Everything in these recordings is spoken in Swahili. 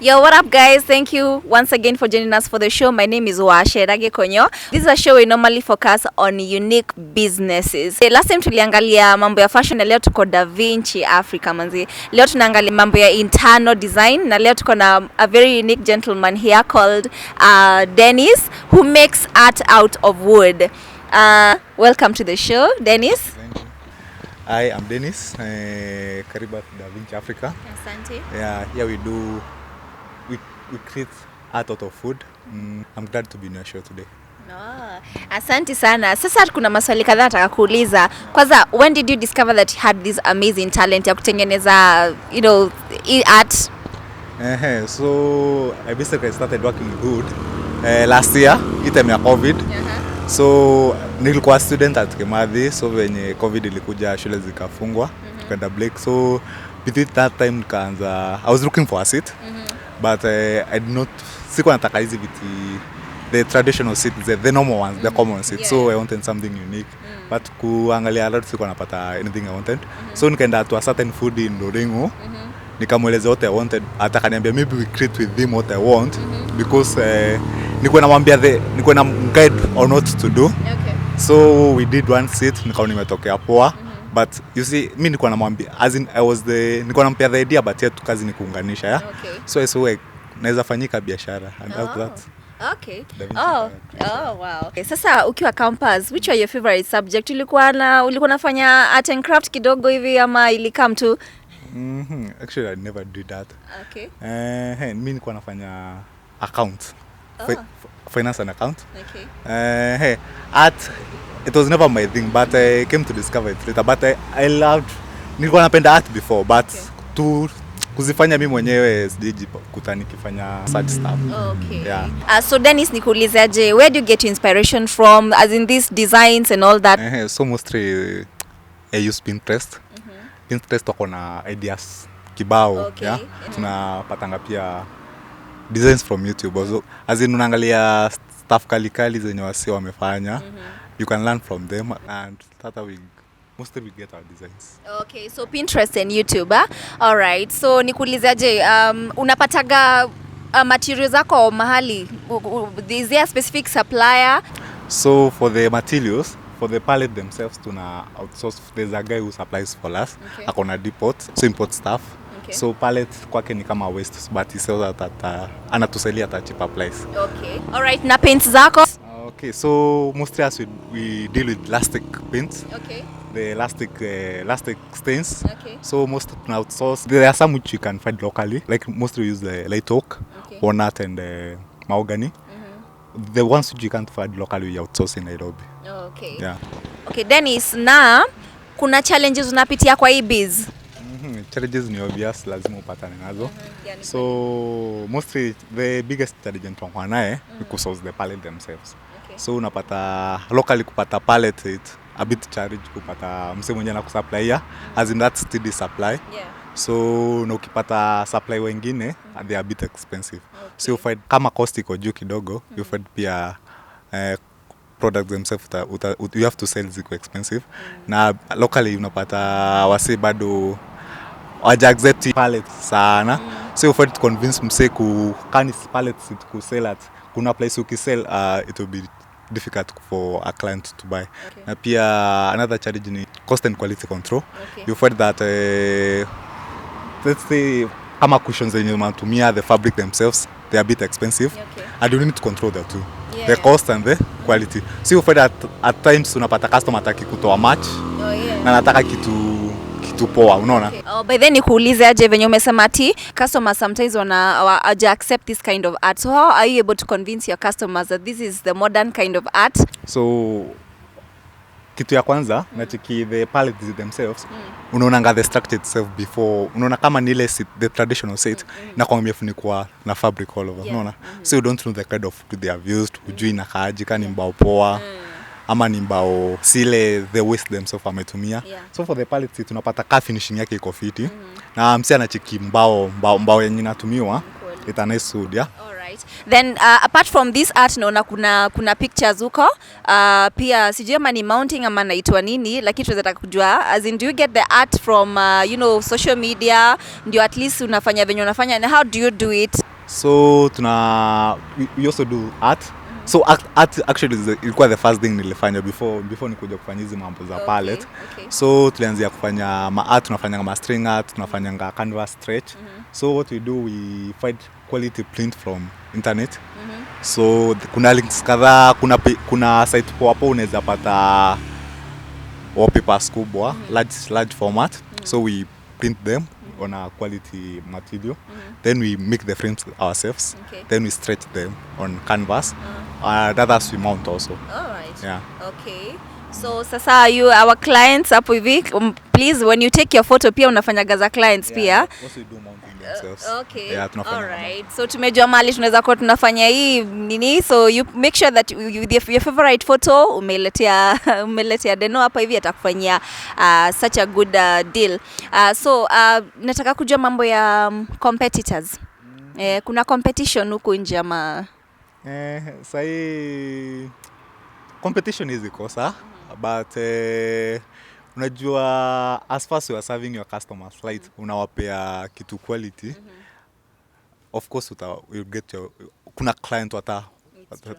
Yo, what up guys? Thank you once again for joining us for the show. My name is Washerage Konyo. This is a show we normally focus on unique businesses. Last time tuliangalia mambo ya fashion na leo tuko Da Vinci Africa manzi. Leo tunaangalia mambo ya internal design na leo tuko na a very unique gentleman here called Dennis who makes art out of wood. Welcome to the show, Dennis. Thank you. Hi, I'm Dennis. Karibu Da Vinci Africa. Asante. Yeah, here we create art out of food. I'm glad to be in your show today. Asante sana. Sasa kuna maswali kadhaa nataka kuuliza. Kwanza, when did you discover that you had this amazing talent ya kutengeneza, art? So I basically started working with wood last year, time ya COVID. So nilikuwa student at Kimathi, so venye COVID ilikuja shule zikafungwa, tukaenda break. So between that time nikaanza, I was looking for a seat. But I did not, sikuwa nataka hizi viti, the traditional seats, the normal ones, the common seats. So I wanted something unique. But kuangalia lot sikuwa napata anything I wanted. So nikaenda to a certain food in Doringo. Nikamweleza what I wanted. Atakaniambia maybe we create with them what I want. Because nikuwa namwambia nikuwa na guide on what to do. So we did one seat, nikaona nimetokea poa. But you see, mimi nilikuwa namwambia, as in nilikuwa nampea the idea, but yet kazi ni kuunganisha, yeah? So I saw naweza fanyika biashara and after that. Okay. Wow. Okay. Sasa ukiwa campus, which are your favorite subject? Ulikuwa nafanya art and craft kidogo hivi ama ilikam tu? Actually I never did that. Okay. Mimi nilikuwa nafanya account. Finance and account. Okay. Art, it was never my thing, but I came to discover it later. But I loved, nilikuwa napenda art before, but kuzifanya mimi mwenyewe sijikuta nikifanya such stuff. Okay. Yeah. So Dennis, nikuulizaje, where do you get inspiration from, as in these designs and all that? So mostly I use Pinterest. Pinterest wako na ideas kibao. Okay. Yeah? Tunapatanga pia designs from YouTube. Also, as in unaangalia stuff kali zenye wasi wamefanya. You can learn from them and that's how mostly we get our designs. Okay, so Pinterest and YouTube, all right. So nikuulizaje, unapataga materials zako mahali? Is there a specific supplier? So for the materials, for the pallet themselves, tuna outsource. There's a guy who supplies for us. Akona depot, so import stuff. Okay. So pallet kwake ni kama waste, but he sells at anatuselia at a cheaper price. Okay. All right, na paints zako? Okay, so mostly as we deal with plastic paints. Okay. The elastic stains. Okay. So most outsource. There are some which you can find locally. Like mostly we use the light oak, walnut and mahogany. The ones which you can't find locally we outsource in Nairobi. Okay. Yeah. Okay, Dennis, na kuna challenges unapitia kwa hii biz? Challenges ni obvious, lazima upatane nazo. So mostly the biggest challenge tunakuwa naye ni kusource the pallet themselves. So unapata locally kupata pallet it's a bit challenge kupata mse mwenye na kusupply as in that steady supply. So na ukipata supply wengine they are a bit expensive. So you find kama cost iko juu kidogo, you find pia products themselves you have to sell ziko expensive. Na locally unapata wase bado waja accept pallets sana. So you find to convince mse kukani pallets to sell at kuna place ukisell it will be difficult for a client to buy. Na pia another challenge ni cost and quality control. You find that let's say kama cushions zenye unatumia the fabric themselves they are a bit expensive. And you need to control that too. The cost and the quality. So you find that at times unapata customer ataki kutoa match. Na nataka kitu poa, unaona? By then nikuulize aje venye umesema ati customers sometimes accept this kind of art. So how are you able to convince your customers that this is the modern kind of art? So kitu ya kwanza nachiki the pallets themselves unaonanga the structure itself before unaona kama ni ile the traditional set na kwa imefunikwa na fabric all over, unaona? So you don't know the kind of food they have used, hujui na kaaji kani mbao poa ama ni mbao sile the waste themselves ametumia. So for the pallets tunapata ka finishing yake iko fiti na msi anachiki mbao yenye inatumiwa ita nice wood, yeah. Alright. Then apart from this art naona kuna pictures huko pia sijui ama ni mounting ama naitwa nini, lakini tunataka kujua as in do you get the art from social media ndio at least unafanya venye unafanya and how do you do it? So we also do art. So art actually ilikuwa the first thing nilifanya before nikuja kufanya hizi mambo za palette. So tulianzia kufanya art, tunafanya string art, tunafanya canvas stretch. So what we do, we find quality print from internet. So kuna links kadhaa, kuna site hapo unaweza pata wallpapers kubwa, large format. So we print them on a quality material. Then we make the frames ourselves. Then we stretch them on canvas. Others we mount also. All right. Yeah. Okay. So sasa our clients hapo hivi, please when you take your photo pia unafanyaga za clients pia. Also we do mounting themselves. Okay. Yeah, tunafanya. All right. So tumejua mali tunaweza kuwa tunafanya hii nini, so you make sure that your favorite photo umeletea Deno hapa hivi atakufanyia such a good deal. So nataka kujua mambo ya competitors. Kuna competition huku nje ama Sahi competition is kosa, but unajua as far as you are serving your customers, like unawapea kitu quality, of course you get kuna client wata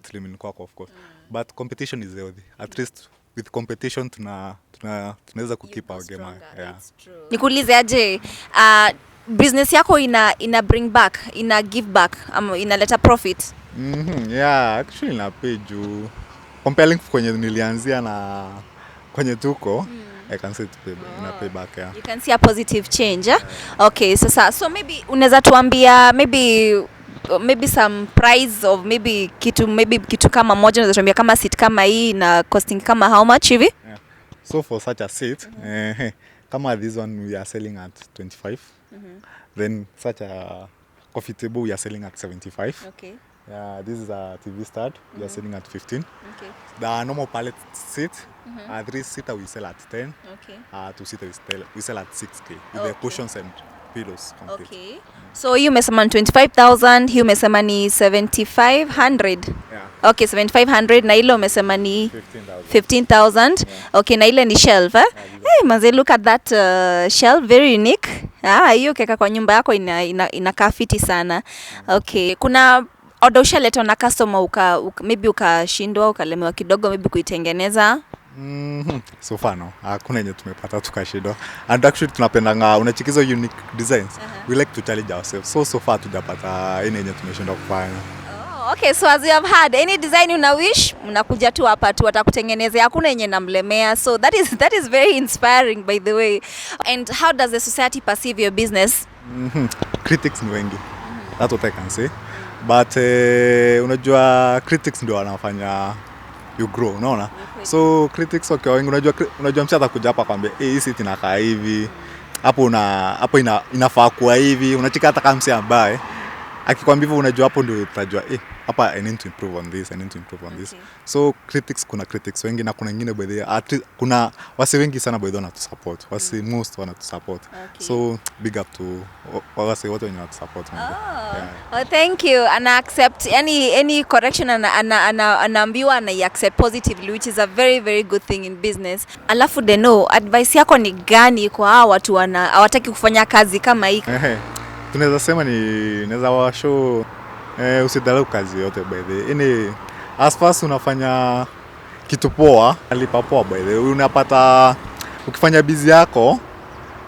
trimini kwako, of course, but competition is healthy. At least with competition tunaweza kukeep our game. Yeah. Nikuulize aje, business yako ina bring back, ina give back, inaleta profit? Yeah, actually na pay juu comparing kwenye nilianzia na kwenye tuko, I can say ina pay back. Yeah. You can see a positive change. Okay, so maybe unaweza tuambia maybe some price of maybe kitu kama moja, unaweza tuambia kama seat kama hii na costing kama how much hivi? Yeah. So for such a seat, kama this one we are selling at 25. Then such a coffee table we are selling at 75. Okay. Yeah, this is a TV stand. We are selling at 15. Okay. The normal pallet seat, 3-seater we sell at 10. Okay. 2-seater we sell at 6K with the cushions and pillows complete. Okay. So you umesema 25,000, hii umesema ni 7,500. Yeah. Okay, 7,500 na ile umesema ni 15,000. 15,000. Yeah. Okay, na ile ni shelf. Hey, manze, look at that shelf, very unique. Hiyo keka kwa nyumba yako inakaa fiti sana. Okay, kuna order ushaletwa na customer maybe ukashindwa, ukalemewa kidogo maybe kuitengeneza? So far no, hakuna yenye tumepata tukashindwa. And actually tunapendanga unachikizo unique designs. We like to challenge ourselves. So far tujapata any yenye tumeshindwa kufanya. Okay, so as you have had any design una wish, mnakuja tu hapa tu watakutengenezea, hakuna yenye namlemea. So that is very inspiring, by the way. And how does the society perceive your business? Critics ni wengi. That's what I can say. But unajua critics ndio wanafanya you grow, unaona? So critics wakiwa wengi, unajua msha atakuja hapa kwambia hii seat inakaa hivi, hapo inafaa kuwa hivi, unachika hata kama msi ambaye akikwambia hivyo, unajua hapo ndio utajua hapa I need to improve on this, I need to improve on this. So kuna critics wengi na kuna wengine by the kuna wase wengi sana by the way wanatusupport, wase most wanatusupport. So big up to wase wote wenye wanatusupport. Oh, thank you. Ana accept any correction anaambiwa na accept positively, which is a very very good thing in business. Alafu Deno, advice yako ni gani kwa hao watu hawataki kufanya kazi kama hii? Tunaweza sema naweza washow usidharau kazi yote by the way. As far as unafanya kitu poa, alipa poa by the way. Unapata ukifanya busy yako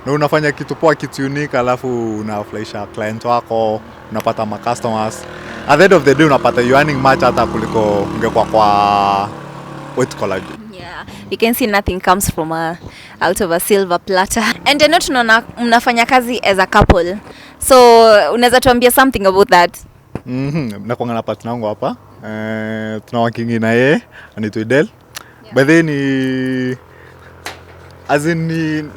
na unafanya kitu poa, kitu unique, alafu unafurahisha client wako, unapata ma customers. At the end of the day unapata you earning much hata kuliko ungekuwa kwa white collar. Yeah, you can see nothing comes from out of a silver platter. And I know tunaona mnafanya kazi as a couple. So unaweza tuambia something about that? Nakuanga na partner wangu hapa. Tunawakingi na yeye, anaitwa Idel. By the way as in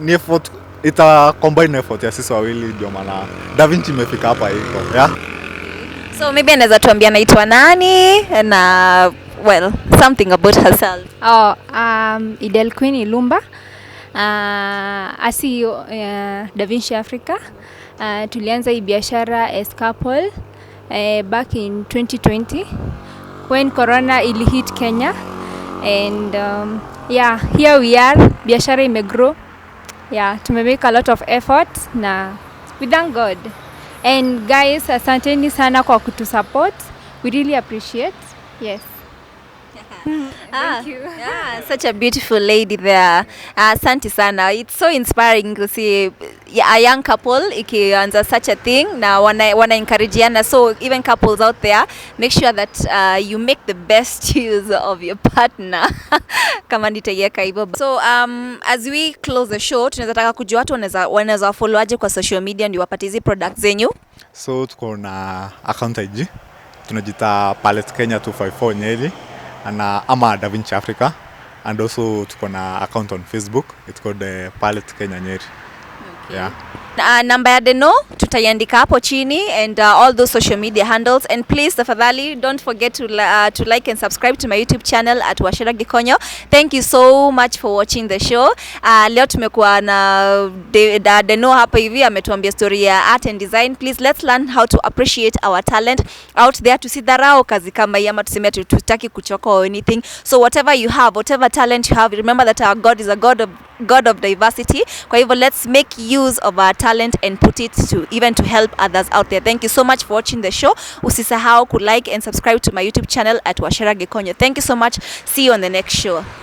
ni effort, ita combine effort ya sisi wawili ndio maana Da Vinci imefika hapa iko. Yeah. So maybe anaweza tuambia anaitwa nani na something about herself. Idel Queen Ilumba. CEO Da Vinci Africa. Tulianza hii biashara as couple back in 2020 when corona ili hit Kenya, and here we are, biashara imegrow. Tumemake a lot of effort na we thank God, And guys, asanteni sana kwa kutusupport. We really appreciate. Yes. Thank you. Yeah, such a beautiful lady there. Asante sana. It's so inspiring to see a young couple ikianza such a thing na wana encourageana. So even couples out there, make sure that you make the best use of your partner. Kama nitaiweka hivyo. So as we close the show, tunaweza taka kujua watu wanaweza follow aje kwa social media ndio wapate hizi products zenyu. So tuko na account IG tunajita Pallet Kenya 254 Nyeri ama Da Vinci Africa, and also tuko na account on Facebook, it's called Pallet Kenya Nyeri. Okay. Yeah. Namba ya Deno tutaiandika hapo chini, and all those social media handles, and please tafadhali don't forget to like and subscribe to my YouTube channel at Wachera Gikonyo. Thank you so much for watching the show. Leo tumekuwa na Deno hapa hivi ametuambia story ya art and design. Please let's learn how to appreciate our talent out there. Tusidharau kazi kama hii ama tuseme tutaki kuchoka or anything. So whatever you have, whatever talent you have, remember that our God is a God of diversity. Kwa hivyo let's make use of our talent and put it to even to help others out there. Thank you so much for watching the show. Usisahau ku like and subscribe to my YouTube channel at Wachera Gikonyo. Thank you so much. See you on the next show.